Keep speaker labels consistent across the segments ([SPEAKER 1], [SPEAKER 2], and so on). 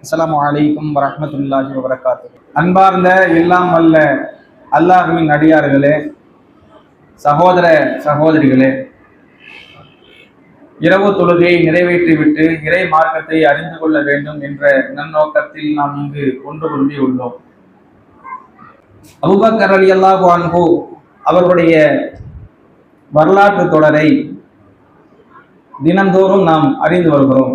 [SPEAKER 1] அஸ்ஸலாமு அலைக்கும் வரஹ்மத்துல்லாஹி வபரகாத்துஹு. அன்பார்ந்த எல்லாம் வல்ல அல்லாஹ்வின் அடியார்களே, சகோதர சகோதரிகளே, இரவு தொழுகையை நிறைவேற்றிவிட்டு இறை மார்க்கத்தை அறிந்து கொள்ள வேண்டும் என்ற நன்னோக்கத்தில் நாம் இங்கு ஒன்று கூடி உள்ளோம். அபூபக்கர் ரலியல்லாஹு அன்ஹு அவர்களுடைய வரலாற்று தொடரை தினந்தோறும் நாம் அறிந்து வருகிறோம்.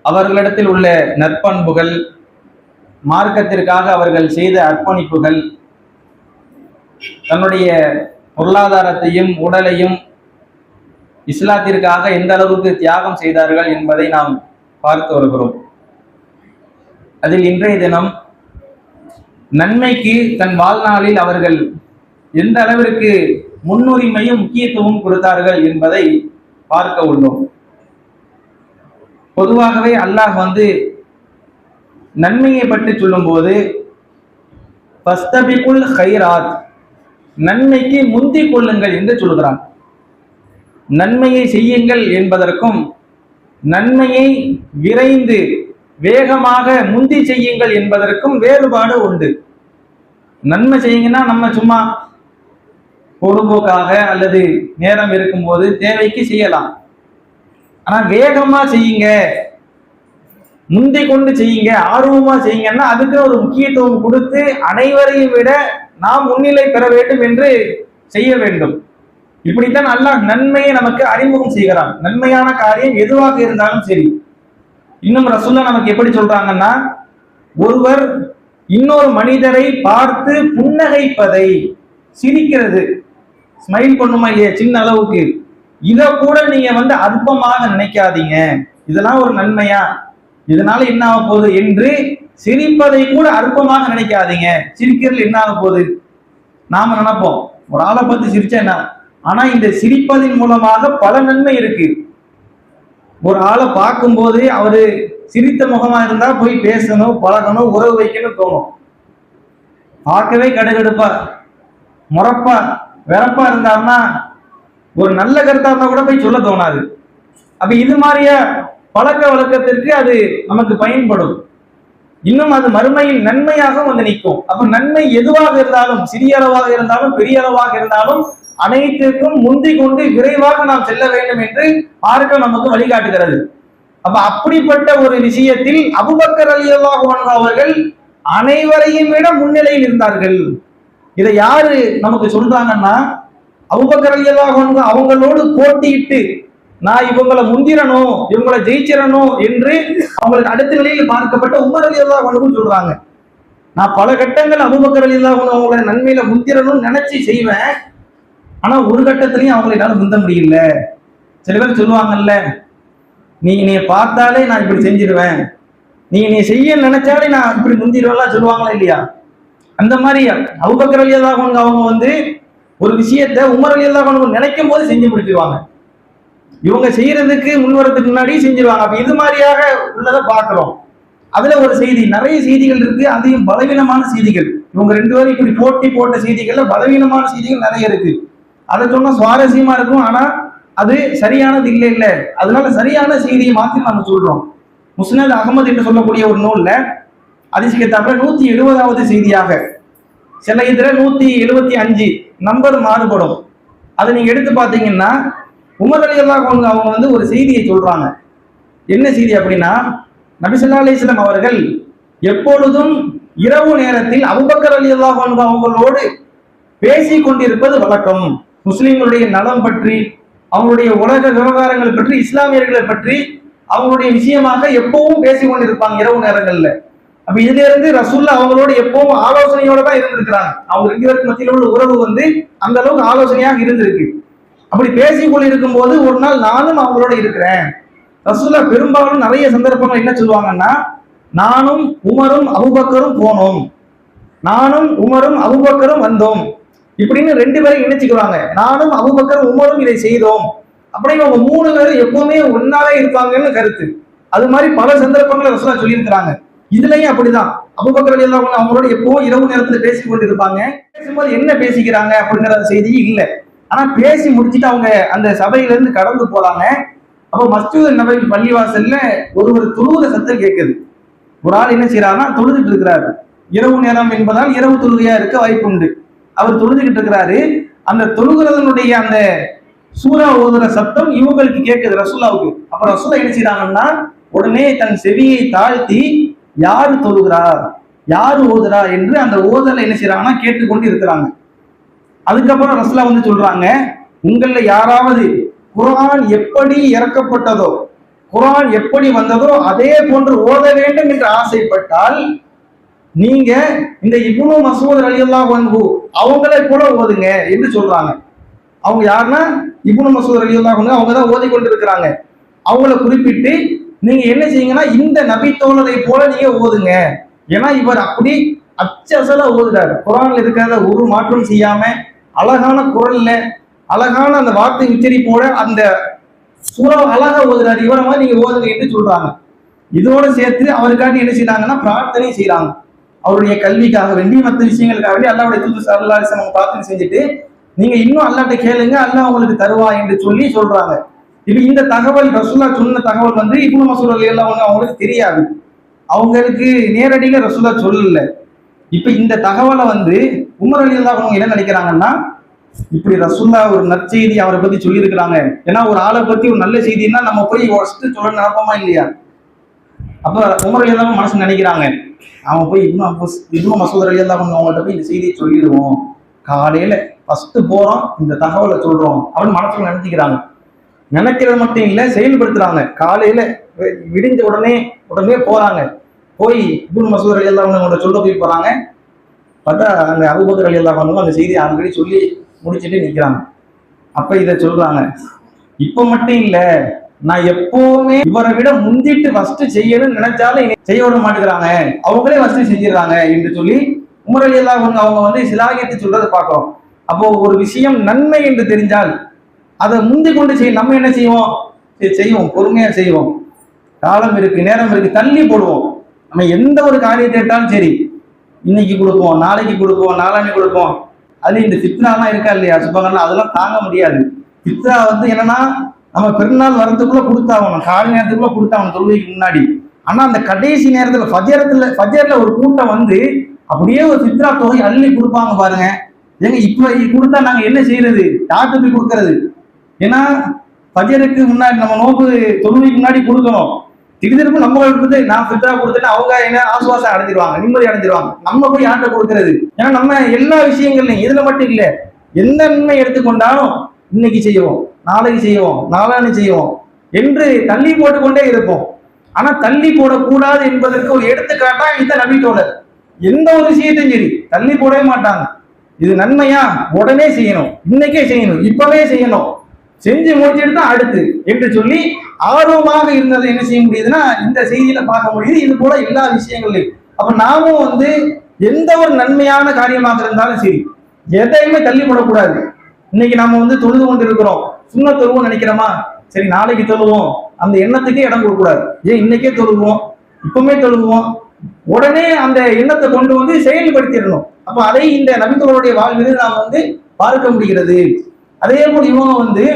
[SPEAKER 1] அவர்களிடத்தில் உள்ள நற்பண்புகள், மார்க்கத்திற்காக அவர்கள் செய்த அர்ப்பணிப்புகள், தன்னுடைய பொருளாதாரத்தையும் உடலையும் இஸ்லாத்திற்காக எந்த அளவுக்கு தியாகம் செய்தார்கள் என்பதை நாம் பார்த்து வருகிறோம். அதில் இன்றைய தினம் நன்மைக்கு தன் வாழ்நாளில் அவர்கள் எந்த அளவிற்கு முன்னுரிமையும் முக்கியத்துவம் கொடுத்தார்கள் என்பதை பார்க்க உள்ளோம். பொதுவாகவே அல்லாஹ் நன்மையை பற்றி சொல்லும் போது ஃபஸ்தபிகுல் கைராத், நன்மைக்கு முந்திக் கொள்ளுங்கள் என்று சொல்கிறான். நன்மையை செய்யுங்கள் என்பதற்கும் நன்மையை விரைந்து வேகமாக முந்தி செய்யுங்கள் என்பதற்கும் வேறுபாடு உண்டு. நன்மை செய்யுங்கன்னா நம்ம சும்மா பொழுதுபோக்காக அல்லது நேரம் இருக்கும்போது தேவைக்கு செய்யலாம். ஆனா வேகமா செய்யுங்க, முந்தி கொண்டு செய்யுங்க, ஆர்வமா செய்யுங்கன்னா அதுக்கு ஒரு முக்கியத்துவம் கொடுத்து அனைவரையும் விட நாம் முன்னிலை பெற வேண்டும் என்று செய்ய வேண்டும். இப்படித்தான் அல்லாஹ் நன்மையை நமக்கு அறிமுகம் செய்கிறான். நன்மையான காரியம் எதுவாக இருந்தாலும் சரி. இன்னும் ரசூலுல்லாஹ் நமக்கு எப்படி சொல்றாங்கன்னா, ஒருவர் இன்னொரு மனிதரை பார்த்து புன்னகைப்பதை, சிரிக்கிறது, ஸ்மைல் பண்ணுமா இல்லையா சின்ன அளவுக்கு, இதை கூட நீங்க அற்பமாக நினைக்காதீங்க. இதெல்லாம் ஒரு நன்மையா, இதனால என்ன ஆக போகுது என்று சிரிப்பதை கூட அற்பமாக நினைக்காதீங்க. சிரிக்கிறது என்ன ஆக போகுது நாம நினைப்போம், ஒரு ஆளை பார்த்து சிரிச்சா என்ன, ஆனா இந்த சிரிப்பதின் மூலமாக பல நன்மை இருக்கு. ஒரு ஆளை பார்க்கும்போது அவரு சிரித்த முகமா இருந்தா போய் பேசணும், பழகணும், உறவு வைக்கணும் தோணும். பார்க்கவே கடுகடுப்பா முறப்பா வெறப்பா இருந்தாருன்னா ஒரு நல்ல கருத்தா இருந்தா கூட போய் சொல்ல தோணாது. அப்ப இது மாதிரியா பழக்க வழக்கத்திற்கு அது நமக்கு பயன்படும். இன்னும் அது மறுமையில் நன்மையாக நிற்கும். அப்ப நன்மை எதுவாக இருந்தாலும், சிறிய அளவாக இருந்தாலும் பெரிய அளவாக இருந்தாலும் அனைத்திற்கும் முந்தி கொண்டு விரைவாக நாம் செல்ல வேண்டும் என்று மார்க்கம் நமக்கு வழிகாட்டுகிறது. அப்ப அப்படிப்பட்ட ஒரு விஷயத்தில் அபூபக்கர் ரலியல்லாஹு அன்ஹு அவர்கள் அனைவரையும் விட முன்னிலையில் இருந்தார்கள். இதை யாரு நமக்கு சொல்றாங்கன்னா, அபூபக்கர் ரலியல்லாஹு அன்ஹு அவங்களோடு போட்டியிட்டு நான் இவங்களை முந்திரணும், இவங்களை ஜெயிச்சிடணும் என்று அவங்களுக்கு அடுத்த நிலையில் பார்க்கப்பட்ட உமர் ரலியல்லாஹு அன்ஹு சொல்றாங்க. நான் பல கட்டங்கள் அபூபக்கர் ரலியல்லாஹு அன்ஹு அவங்களை நன்மையில முந்திரணும்னு நினைச்சு செய்வேன், ஆனா ஒரு கட்டத்திலையும் அவங்களை என்னால முந்த முடியல. சில பேர் சொல்லுவாங்கல்ல, நீ பார்த்தாலே நான் இப்படி செஞ்சிருவேன், நீ செய்ய நினைச்சாலே நான் இப்படி முந்திடுவேன்லாம் சொல்லுவாங்களா இல்லையா? அந்த மாதிரி அபூபக்கர் ரலியல்லாஹு அன்ஹு அவங்க ஒரு விஷயத்தை உமர் ரலியல்லாஹு அன்ஹு நினைக்கும் போது செஞ்சு முடிச்சிருவாங்க. இவங்க செய்யறதுக்கு முன்வரத்துக்கு முன்னாடி செஞ்சிருவாங்க. அப்ப இது மாதிரியாக உள்ளதை பார்க்கிறோம். அதுல ஒரு செய்தி, நிறைய செய்திகள் இருக்கு, அதையும் பலவீனமான செய்திகள். இவங்க ரெண்டு பேரும் இப்படி போட்டி போட்ட செய்திகள்ல பலவீனமான செய்திகள் நிறைய இருக்கு. அதை சொன்னா சுவாரஸ்யமா இருக்கும், ஆனா அது சரியானது இல்ல. அதனால சரியான செய்தியை மாற்றி நம்ம சொல்றோம். முஸ்னத் அகமது என்று சொல்லக்கூடிய ஒரு நூல்ல அதிசயத்தாப்புல 170வது செய்தியாக, சில இதுல 175 நம்பர் மாறுபடும். அதை நீங்க எடுத்து பார்த்தீங்கன்னா உமர் ரலியல்லாஹு அன்ஹு அவங்க ஒரு செய்தியை சொல்றாங்க. என்ன செய்தி அப்படின்னா, நபி ஸல்லல்லாஹு அலைஹி வஸல்லம் அவர்கள் எப்பொழுதும் இரவு நேரத்தில் அபூபக்கர் ரலியல்லாஹு அன்ஹு அவங்களோடு பேசிக் கொண்டிருப்பது வழக்கம். முஸ்லிம்களுடைய நலம் பற்றி, அவங்களுடைய உலக விவகாரங்கள் பற்றி, இஸ்லாமியர்களை பற்றி, அவங்களுடைய விஷயமாக எப்பவும் பேசிக் கொண்டிருப்பாங்க இரவு நேரங்கள்ல. அப்ப இதுல இருந்து ரசூலுல்லாஹ் அவங்களோட எப்பவும் ஆலோசனையோட தான் இருந்திருக்கிறாங்க. அவங்க ரெண்டு பேருக்கு மத்தியில் உள்ள உறவு அந்த அளவுக்கு ஆலோசனையாக இருந்திருக்கு. அப்படி பேசிக் கொண்டிருக்கும் போது ஒரு நாள் நானும் அவங்களோட இருக்கிறேன். ரசூலுல்லாஹ் பெரும்பாலும் நிறைய சந்தர்ப்பங்கள் என்ன சொல்லுவாங்கன்னா, நானும் உமரும் அபூபக்கரும் போனோம், நானும் உமரும் அபூபக்கரும் வந்தோம், இப்படின்னு ரெண்டு பேரும் இணைச்சுக்குவாங்க. நானும் அபூபக்கரும் உமரும் இதை செய்தோம் அப்படின்னு அவங்க மூணு பேரும் எப்பவுமே ஒன்னாவே இருப்பாங்கன்னு கருத்து. அது மாதிரி பல சந்தர்ப்பங்களை ரசூலுல்லாஹ் சொல்லியிருக்கிறாங்க. இதுலயும் அப்படிதான் அபூபக்கர் ரலியல்லாஹு அன்ஹு அவங்களோட எப்பவும் இரவு நேரத்துல பேசிக் கொண்டிருப்பாங்க. பேசும்போது என்ன பேசிக்கிறாங்க அப்படிங்கிற செய்தி இல்லை. ஆனா பேசி முடிச்சுட்டு அவங்க அந்த சபையில இருந்து கடந்து போறாங்க. அப்போ மஸ்ஜித் நபவி பள்ளிவாசல்ல ஒருவர் தொழுகிற சத்தம் கேட்குது. ஒரு ஆள் என்ன செய்யறாருன்னா தொழுதுட்டு இருக்கிறாரு. இரவு நேரம் என்பதால் இரவு தொழுகையா இருக்க வாய்ப்பு உண்டு. அவர் தொழுதுகிட்டு இருக்கிறாரு. அந்த தொழுகிறதனுடைய அந்த சூரா ஓதுற சத்தம் இவங்களுக்கு கேட்குது ரசூலாவுக்கு. அப்ப ரசூலா என்ன செய்யறாங்கன்னா உடனே தன் செவியை தாழ்த்தி யாரு தொழுகிறா யாரு ஓதுறா என்று அந்த ஓதலை என்ன செய்யறாங்கன்னா கேட்டுக்கொண்டு இருக்கிறாங்க. அதுக்கப்புறம் ரசூலா வந்து சொல்றாங்க, உங்கள யாராவது குர்ஆன் எப்படி இறக்கப்பட்டதோ குர்ஆன் எப்படி வந்ததோ அதே போன்று ஓத வேண்டும் என்று ஆசைப்பட்டால் நீங்க இந்த இப்னு மஸ்ஊத் ரலியல்லாஹு அன்ஹு அவங்களே கூட ஓதுங்க என்று சொல்றாங்க. அவங்க யாருன்னா இப்னு மஸ்ஊத் ரலியல்லாஹு அன்ஹு அவங்க தான் ஓதி கொண்டு இருக்கிறாங்க. அவங்கள குறிப்பிட்டு நீங்க என்ன செய்யுங்கன்னா இந்த நபி தோழரை போல நீங்க ஓதுங்க. ஏன்னா இவர் அப்படி அச்சசலா ஓதுறாரு. குர்ஆன்ல இருக்கிறத ஒரு மாற்றம் செய்யாம அழகான குரல்ல அழகான அந்த வார்த்தை உச்சரிப்போட அந்த சூறா அழகா ஓதுறாரு. இவரை மாதிரி நீங்க ஓதுங்க என்று சொல்றாங்க. இதோட சேர்த்து அவருக்காண்டி என்ன செய்யறாங்கன்னா பிரார்த்தனை செய்யறாங்க. அவருடைய கல்விக்காக வேண்டி மற்ற விஷயங்களுக்காக வேண்டி அல்லாஹ்வுடைய தூதர் ஸல்லல்லாஹு அலைஹி வஸல்லம் பிரார்த்தனை செஞ்சுட்டு நீங்க இன்னும் அல்லாஹ்ட்ட கேளுங்க, அல்லாஹ் உங்களுக்கு தருவா என்று சொல்லி சொல்றாங்க. இப்ப இந்த தகவல் ரசூலுல்லாஹ் சொன்ன தகவல் வந்து இப்னு மஸ்ஊத் ரலியல்லாஹு அன்ஹு அவங்களுக்கு தெரியாது. அவங்களுக்கு நேரடியாக ரசூலுல்லாஹ் சொல்லல. இப்ப இந்த தகவலை வந்து உமர் ரலியல்லாஹு அன்ஹு என்ன நினைக்கிறாங்கன்னா, இப்படி ரசூலுல்லாஹ் ஒரு நற்செய்தி அவரை பத்தி சொல்லி இருக்கிறாங்க. ஏன்னா ஒரு ஆளை பத்தி ஒரு நல்ல செய்தின்னா நம்ம போய் ஃபர்ஸ்ட் சொல்ல நினைப்போமா இல்லையா? அப்ப உமர் ரலியல்லாஹு அன்ஹு மனசு நினைக்கிறாங்க, அவன் போய் இப்னு மஸ்ஊத் ரலியல்லாஹு அன்ஹு அவங்கள்ட்ட போய் இந்த செய்தியை சொல்லிடுவோம், காலையில ஃபர்ஸ்ட் போறோம் இந்த தகவலை சொல்றோம் அப்படின்னு மனசுல நினைச்சுக்கிறாங்க. நினைக்கிறது மட்டும் இல்ல, செயல்படுத்துறாங்க. காலையில விடிஞ்ச உடனே போறாங்க. போய் இப்னு மஸ்ஊத் ரலியல்லாஹு அன்ஹு அவங்கள சொல்ல போய் போறாங்க. பார்த்தா அங்க அபூபக்கர் ரலியல்லாஹு அன்ஹு அந்த செய்தியை ஆல்ரெடி சொல்லி முடிச்சுட்டு நிக்கிறாங்க. அப்ப இதை சொல்றாங்க, இப்ப மட்டும் இல்ல, நான் எப்பவுமே இவரை விட முந்திட்டு ஃபர்ஸ்ட் செய்யணும்னு நினைச்சாலும் செய்ய விட மாட்டேங்கிறாங்க, அவங்களே ஃபர்ஸ்ட் செஞ்சிடறாங்க என்று சொல்லி உமர் ரலியல்லாஹு அன்ஹு அவங்க வந்து சிலாகித்து சொல்றதை பார்க்கிறோம். அப்போ ஒரு விஷயம் நன்மை என்று தெரிஞ்சால் அதை முந்தி கொண்டு நம்ம என்ன செய்வோம், பொறுமையா செய்வோம். காலம் இருக்கு, நேரம் இருக்கு, தள்ளி போடுவோம். நம்ம எந்த ஒரு காரியத்தை எடுத்தாலும் சரி, இன்னைக்கு கொடுப்போம், நாளைக்கு கொடுப்போம், நாளான்னைக்கு கொடுப்போம். அது இந்த ஃபித்னாலாம் இருக்கா இல்லையா, சுபங்கள்லாம் அதெல்லாம் தாங்க முடியாது. ஃபித்னா வந்து என்னன்னா நம்ம பெருநாள் வரதுக்குள்ள கொடுத்தாகணும், காலை நேரத்துக்குள்ள கொடுத்தாகணும் தொழுகைக்கு முன்னாடி. ஆனா அந்த கடைசி நேரத்துல ஃபஜர்ல ஒரு கூட்டம் வந்து அப்படியே ஒரு ஃபித்னா தொகை அள்ளி கொடுப்பாங்க பாருங்க. ஏங்க இப்ப கொடுத்தா நாங்க என்ன செய்யறது, யார்கிட்ட போய் கொடுக்கறது? ஏன்னா ஃபஜருக்கு முன்னாடி நம்ம நோக்கு தொழுகைக்கு முன்னாடி கொடுக்கணும். திடீர்னு நம்ம கொடுத்து நான் ஃபித்ரா கொடுத்துட்டு அவங்க என்ன ஆசுவாசம் அடைஞ்சிருவாங்க, நிம்மதி அடைஞ்சிருவாங்க. நம்ம போய் யார்கிட்ட கொடுக்கறது? ஏன்னா நம்ம எல்லா விஷயங்கள்லையும் இதுல மட்டும் இல்லை, எந்த நன்மை எடுத்துக்கொண்டாலும் இன்னைக்கு செய்வோம், நாளைக்கு செய்வோம், நாளானு செய்வோம் என்று தள்ளி போட்டுக்கொண்டே இருப்போம். ஆனா தள்ளி போடக்கூடாது என்பதற்கு ஒரு எடுத்துக்காட்டா இந்த நபி தோழர் எந்த ஒரு விஷயத்தையும் சரி தள்ளி போடவே மாட்டாங்க. இது நன்மையா உடனே செய்யணும், இன்னைக்கே செய்யணும், இப்பவே செய்யணும், செஞ்சு முடிச்சுட்டு தான் அடுத்து என்று சொல்லி ஆர்வமாக இருந்ததை என்ன செய்ய முடியுதுன்னா இந்த செய்தியில பார்க்க முடியுது. இது போல எல்லா விஷயங்களையும் அப்ப நாமும் வந்து எந்த ஒரு நன்மையான காரியமாக இருந்தாலும் சரி எதையுமே தள்ளி போடக்கூடாது. இன்னைக்கு நாம வந்து தொழுது கொண்டு இருக்கிறோம், சுண்ண தொழுவோம் நினைக்கிறோமா, சரி நாளைக்கு தொழுவோம், அந்த எண்ணத்துக்கே இடம் கொடுக்கூடாது. ஏன் இன்னைக்கே தொழுவோம், இப்பவுமே தொழுவோம், உடனே அந்த எண்ணத்தை கொண்டு வந்து செயல்படுத்திடணும். அப்ப அதை இந்த நபித்தோருடைய வாழ்வில் நாம் வந்து பார்க்க முடிகிறது. அதே போல் இவங்க வந்து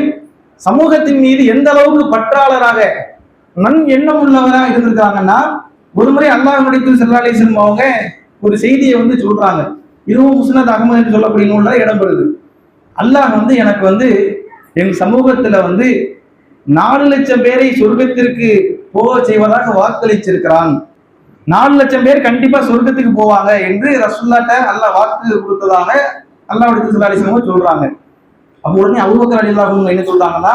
[SPEAKER 1] சமூகத்தின் மீது எந்த அளவுக்கு பற்றாளராக நன் எண்ணம் உள்ளவராக இருந்திருக்காங்கன்னா, ஒரு முறை அல்லாஹ்வுடைய தூதர் ஸல்லல்லாஹு அலைஹி வஸல்லம் அவங்க ஒரு செய்தியை வந்து சொல்றாங்க. இதுவும் முஸ்னத் அஹ்மத் என்று சொல்லக்கூடிய நூல்ல இடம்பெறுது. அல்லாஹ் வந்து எனக்கு வந்து என் சமூகத்துல வந்து 4 லட்சம் பேரை சொர்க்கத்திற்கு போக செய்வதாக வாக்களிச்சிருக்கிறான். 4 லட்சம் பேர் கண்டிப்பா சொர்க்கத்துக்கு போவாங்க என்று ரசூலுல்லாஹ்ட்ட அல்லாஹ் வாக்கு கொடுத்ததாக அல்லாஹ்வுடைய தூதர் ஸல்லல்லாஹு அலைஹி வஸல்லம் சொல்றாங்க. அப்போ உடனே அபூபக்கர் ரலியல்லாஹு அன்ஹு என்ன சொல்றாங்கன்னா,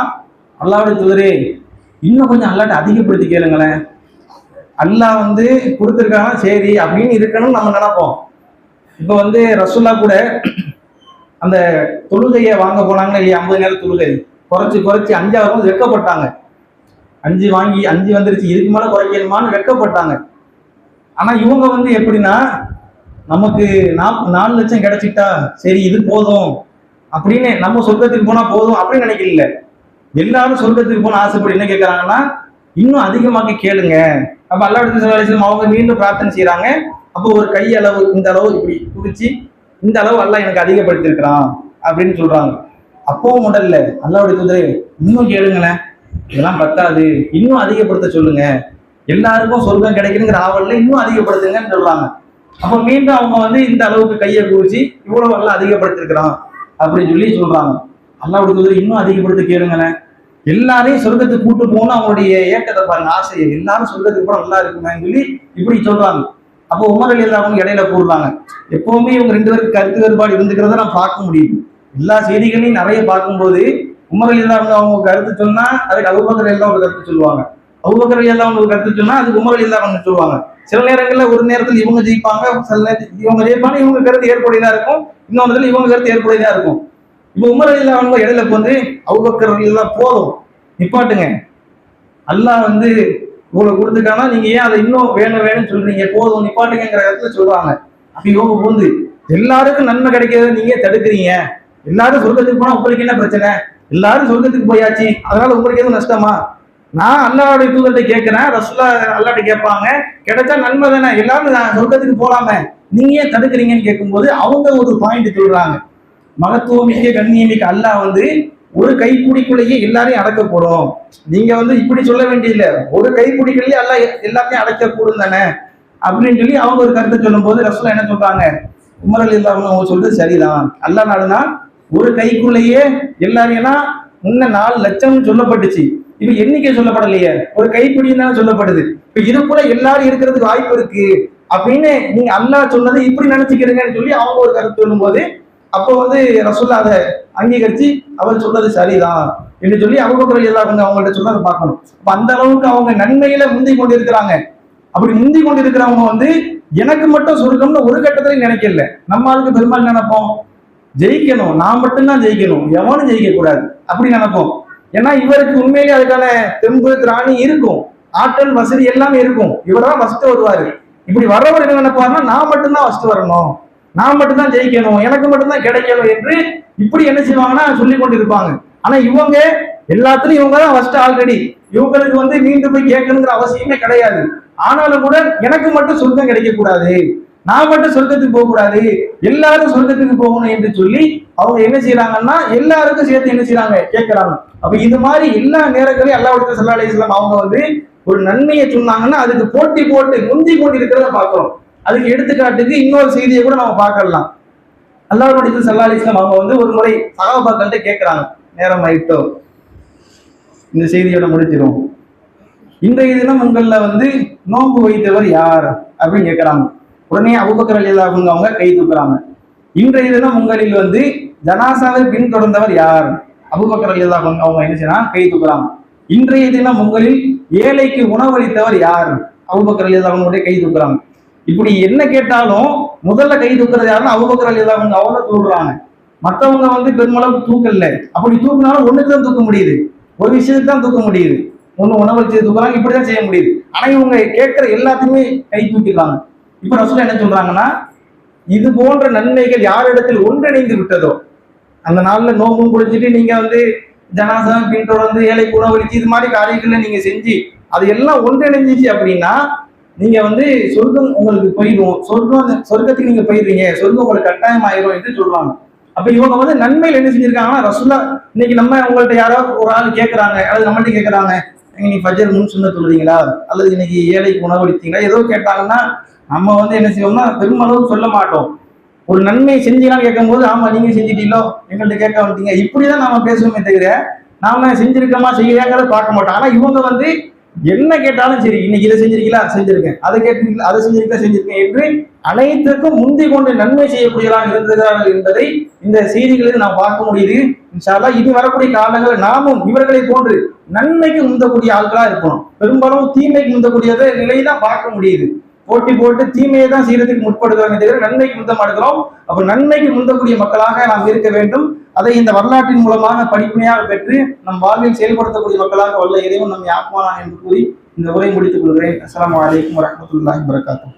[SPEAKER 1] அல்லாஹ்வுடைய தூதரே இன்னும் கொஞ்சம் அல்லாஹ்ட்ட அதிகப்படுத்தி கேளுங்களேன், அல்லாஹ் வந்து கொடுத்துருக்காங்க சரி அப்படின்னு இருக்கணும்னு நம்ம நினைப்போம். இப்போ வந்து ரசூல்லா கூட அந்த தொழுகையை வாங்க போனாங்கன்னா இல்லையா, 50 நேரம் தொழுகை குறைச்சி 5 வரும்போது வெட்கப்பட்டாங்க. 5 வாங்கி 5 வந்துருச்சு, இதுக்கு மேல குறைக்கணுமான்னு வெட்கப்பட்டாங்க. ஆனா இவங்க வந்து எப்படின்னா, நமக்கு 4 லட்சம் கிடைச்சிட்டா சரி இது போதும் அப்படின்னு, நம்ம சொர்க்கத்துக்கு போனா போதும் அப்படின்னு நினைக்கல. எல்லாரும் சொர்க்கத்துக்கு போன ஆசைப்படி என்ன கேட்கறாங்கன்னா, இன்னும் அதிகமாக கேளுங்க. அப்ப அல்லாஹ்வுடைய ஸல்லல்லாஹு அலைஹி வஸல்லம் அவங்க மீண்டும் பிரார்த்தனை செய்யறாங்க. அப்போ ஒரு கை அளவு இந்த அளவு இப்படி குதிச்சு இந்த அளவு அல்லாஹ் எனக்கு அதிகப்படுத்திருக்கிறான் அப்படின்னு சொல்றாங்க. அப்பவும் உடல்ல அல்லாஹ்வுடைய தூதரே இன்னும் கேளுங்களேன், இதெல்லாம் பத்தாது, இன்னும் அதிகப்படுத்த சொல்லுங்க, எல்லாருக்கும் சொர்க்கம் கிடைக்குங்கிற ஆவல்ல இன்னும் அதிகப்படுத்துங்கன்னு சொல்றாங்க. அப்ப மீண்டும் அவங்க வந்து இந்த அளவுக்கு கையை குவிச்சு இவ்வளவு எல்லாம் அதிகப்படுத்திருக்கிறான் அப்படின்னு சொல்லி சொல்றாங்க. அல்லாஹ் தூதர் இன்னும் அதிகப்படுத்த கேளுங்களேன், எல்லாரையும் சொர்க்கத்துக்கு கூட்டு போகணும் அவங்களுடைய ஏக்கத்தை பாருங்க, ஆசையை, எல்லாரும் சொர்க்கத்துக்கு போனா நல்லா இருக்குமேன்னு சொல்லி இப்படி சொல்றாங்க. அப்போ உமர் ரலியல்லாஹு அவங்க இடையில போடுறாங்க. எப்பவுமே இவங்க ரெண்டு பேருக்கு கருத்து வேறுபாடு இருந்துக்கிறத நான் பார்க்க முடியும். எல்லா செய்திகளையும் நிறைய பார்க்கும்போது உமர் ரலியல்லாஹு அவங்க கருத்து சொன்னா அதுக்கு அபூபக்கர் ரலியல்லாஹு ஒரு கருத்து சொல்லுவாங்க, அபூபக்கர் ரலியல்லாஹு ஒரு கருத்து சொன்னா அதுக்கு உமர் ரலியல்லாஹு சொல்லுவாங்க. சில நேரங்கள்ல ஒரு நேரத்தில் இவங்க ஜெயிப்பாங்க, சில நேரத்தில் இவங்க ஜெயிப்பாங்க, இவங்க கருத்து ஏற்புடையதா இருக்கும், இன்னொன்று இவங்க கருத்து ஏற்புடையதா இருக்கும். இப்போ உமர் ரலியல்லாஹு இடையில வந்து அபூபக்கர் ரலியல்லாஹு போதும் நிப்பாட்டுங்க, அல்லாஹ் வந்து இவ்வளவு கொடுத்துக்கானா, நீங்க ஏன் அதை இன்னும் வேணும் வேணும்னு சொல்றீங்க, போதும் நிப்பாட்டுங்கிற இடத்துல சொல்றாங்க. அப்ப இவங்க வந்து எல்லாருக்கும் நன்மை கிடைக்கிறத நீங்க தடுக்கிறீங்க, எல்லாரும் சொர்க்கத்துக்கு போனா உங்களுக்கு என்ன பிரச்சனை, எல்லாரும் சொர்க்கத்துக்கு போயாச்சு அதனால உங்களுக்கு எதுவும் நஷ்டமா, நான் அல்லாஹ்வுடைய தூதர்கிட்ட கேட்கிறேன், ரசூலா அல்லாஹ்ட்ட கேட்பாங்க, கிடைச்சா நன்மை தானே, எல்லாரும் சொர்க்கத்துக்கு போலாமே, நீங்க ஏன் தடுக்கிறீங்கன்னு கேட்கும்போது அவங்க ஒரு பாயிண்ட் சொல்றாங்க, மகத்துவமிக்க கண்ணியமிக்க அல்லாஹ் வந்து ஒரு கைப்பிடிக்குள்ளேயே எல்லாரையும் அடக்கக்கூடும், நீங்க வந்து இப்படி சொல்ல வேண்டியதில்ல, ஒரு கைப்பிடிக்குள்ளேயே எல்லாம் எல்லாத்தையும் அடக்கக்கூடும் தானே அப்படின்னு சொல்லி அவங்க ஒரு கருத்தை சொல்லும் போது ரசூலா என்ன சொல்றாங்க, உமர் ரலியல்லாஹு அவங்க சொல்றது சரிதான், அல்லாஹ் நாடுனா ஒரு கைக்குள்ளேயே எல்லாரையும் முன்ன 4 லட்சம் சொல்லப்பட்டுச்சு, இப்ப எண்ணிக்கை சொல்லப்படலையே, ஒரு கைப்பிடின்னு தான் சொல்லப்படுது, இப்ப இதுக்குள்ள எல்லாரும் இருக்கிறதுக்கு வாய்ப்பு இருக்கு அப்படின்னு நீங்க அல்லாஹ் சொன்னதை இப்படி நினைச்சுக்கிறீங்கன்னு சொல்லி அவங்க ஒரு கருத்து சொல்லும் போது அப்போ வந்து ரசூல்லா அதை அங்கீகரிச்சு அவர் சொல்றது சரிதான் என்று சொல்லி அபூபக்கர் ரலியல்லாஹு அன்ஹு அவங்கள்ட்ட சொன்னதை பார்க்கணும். அப்ப அந்த அளவுக்கு அவங்க நன்மையில முந்தி கொண்டு இருக்கிறாங்க. அப்படி முந்தி கொண்டு இருக்கிறவங்க வந்து எனக்கு மட்டும் சொர்க்கம்னு ஒரு கட்டத்துல நினைக்கல, நம்ம ஆளுக்கு பெரும்பாலும் நினைப்போம் ஜெயிக்கணும், நான் மட்டும்தான் ஜெயிக்கணும், எவனும் ஜெயிக்க கூடாது அப்படி நினைப்போம். ஏன்னா இவருக்கு உண்மையிலேயே அதுக்கான தெம்பு திராணி இருக்கும், ஆற்றல் வசதி எல்லாமே இருக்கும், இவர்தான் ஃபர்ஸ்ட் வருவாரு. இப்படி வர்றவர் என்ன நினைப்பாருன்னா நான் மட்டும்தான் ஃபர்ஸ்ட் வரணும், நான் மட்டும்தான் ஜெயிக்கணும், எனக்கு மட்டும்தான் கிடைக்கணும் என்று இப்படி என்ன செய்வாங்கன்னா சொல்லி கொண்டு இருப்பாங்க. ஆனா இவங்க எல்லாத்துலயும் இவங்க தான் ஃபர்ஸ்ட் ஆல்ரெடி, இவங்களுக்கு வந்து மீண்டும் போய் கேட்கணுங்கிற அவசியமே கிடையாது. ஆனாலும் கூட எனக்கு மட்டும் சொர்க்கம் கிடைக்க கூடாது, நான் மட்டும் சொர்க்கத்துக்கு போக கூடாது, எல்லாரும் சொர்க்கத்துக்கு போகணும் என்று சொல்லி அவங்க என்ன செய்யறாங்கன்னா எல்லாருக்கும் சேர்த்து என்ன செய்யறாங்க கேட்கிறாங்க. அப்ப இது மாதிரி எல்லா நேரங்களையும் அல்லாஹ் ஸல்லல்லாஹு அலைஹி வஸல்லம் அவங்க வந்து ஒரு நன்மையை சொன்னாங்கன்னா அதுக்கு போட்டி போட்டு முந்தி கொண்டு இருக்கிறத பார்க்கிறோம். அதுக்கு எடுத்துக்காட்டுக்கு இன்னொரு செய்தியை கூட நம்ம பார்க்கலாம். அல்லாஹ்வுடைய தூதர் ஸல்லல்லாஹு அலைஹி வஸல்லம் அவங்க வந்து ஒரு முறை சஹாபாக்கள்கிட்ட கேட்கிறாங்க, நேரம் ஆயிட்டோ இந்த செய்தியோட முடிச்சிடும், இன்றைய தினம் உங்கள்ல வந்து நோன்பு வைத்தவர் யார் அப்படின்னு கேட்கிறாங்க. உடனே அபூபக்கர் ரலியல்லாஹு அன்ஹு அவங்க கை தூக்குறாங்க. இன்றைய தினம் உங்களில் வந்து ஜனாசாவை பின்தொடர்ந்தவர் யார், அபூபக்கர் ரலியல்லாஹு அன்ஹு அவங்க என்ன செய்யறாங்க கை தூக்குறாங்க. இன்றைய தினம் உங்களில் ஏழைக்கு உணவளித்தவர் யார், அபூபக்கர் ரலியல்லாஹு அன்ஹு கை தூக்குறாங்க. இப்படி என்ன கேட்டாலும் முதல்ல கை தூக்குறது யாருன்னா அபூபக்கர் ரலியல்லாஹு அன்ஹு அவங்க தூக்குறாங்க. மற்றவங்க வந்து பெருமளவுக்கு தூக்கல, அப்படி தூக்குனாலும் ஒண்ணுக்கு தான் தூக்க முடியுது, ஒரு விஷயத்துக்கு தான் தூக்க முடியுது, ஒண்ணு உணவளிச்சு தூக்குறாங்க, இப்படிதான் செய்ய முடியுது. ஆனா இவங்க கேட்கிற எல்லாத்தையுமே கை தூக்கிடுறாங்க. இப்ப ரசூல் என்ன சொல்றாங்கன்னா, இது போன்ற நன்மைகள் யாரிடத்தில் ஒன்றிணைந்து விட்டதோ, அந்த நாள்ல நோம்பும் குடிச்சிட்டு நீங்க வந்து ஜனாசா பின்தொடர்ந்து ஏழைக்கு உணவளிச்சு இது மாதிரி காரியங்கள்ல நீங்க செஞ்சு அது எல்லாம் ஒன்றிணைஞ்சிச்சு அப்படின்னா நீங்க வந்து சொர்க்கம் உங்களுக்கு போயிடும், சொர்க்கத்துக்கு நீங்க போயிடுறீங்க, சொர்க்கம் உங்களுக்கு கட்டாயம் ஆயிரும் என்று சொல்றாங்க. அப்ப இவங்க வந்து நன்மையில் என்ன செஞ்சிருக்காங்கன்னா ரசூலா இன்னைக்கு நம்ம உங்கள்ட்ட யாராவது ஒரு ஆள் கேட்கறாங்க அல்லது நம்மள்ட்ட கேட்கறாங்க, நீ ஃபஜ்ர் முன் சுன்னத் தொழுறீங்களா அல்லது இன்னைக்கு ஏழைக்கு உணவளித்தீங்களா ஏதோ கேட்டாங்கன்னா நம்ம வந்து என்ன செய்வோம்னா பெருமளவு சொல்ல மாட்டோம். ஒரு நன்மையை செஞ்சீங்களான்னு கேட்கும் போது ஆமா நீங்க செஞ்சிட்டீங்களோ எங்கள்கிட்ட கேட்க வந்துட்டீங்க இப்படிதான் நாம பேசுவோமே தவிர நாம செஞ்சிருக்கோமா செய்யறங்கிறத பார்க்க மாட்டோம். ஆனா இவங்க வந்து என்ன கேட்டாலும் சரி, இன்னைக்கு இதை செஞ்சிருக்கீங்களா செஞ்சிருக்கேன், அதை கேட்டிருக்கீங்களா அதை செஞ்சிருக்கா செஞ்சிருக்கேன் என்று அனைத்துக்கும் முந்தி கொண்டு நன்மை செய்யக்கூடியவராக இருக்கிறார்கள் என்பதை இந்த செய்திகளில் நாம் பார்க்க முடியுது. இன்ஷா அல்லாஹ் இனி வரக்கூடிய காலங்களில் நாமும் இவர்களை போன்று நன்மைக்கு முந்தக்கூடிய ஆட்களா இருக்கணும். பெரும்பாலும் தீமைக்கு முந்தக்கூடியதை நிலையை தான் பார்க்க முடியுது. போட்டி போட்டு தீமையை தான் செய்யறதுக்கு முற்படுகிறாங்க தவிர நன்மைக்கு முந்த மாட்டுகிறோம். அப்ப நன்மைக்கு முந்தக்கூடிய மக்களாக நாம் இருக்க வேண்டும். அதை இந்த வரலாற்றின் மூலமாக படிப்பினையாக பெற்று நம் வாழ்வில் செயல்படுத்தக்கூடிய மக்களாக வல்ல இறைவன் நம்மை ஆக்குவானான் என்று கூறி இந்த உரை முடித்துக் கொள்கிறேன். அஸ்ஸலாமு அலைக்கும் வரஹ்மத்துல்லாஹி வபரகாத்துஹு.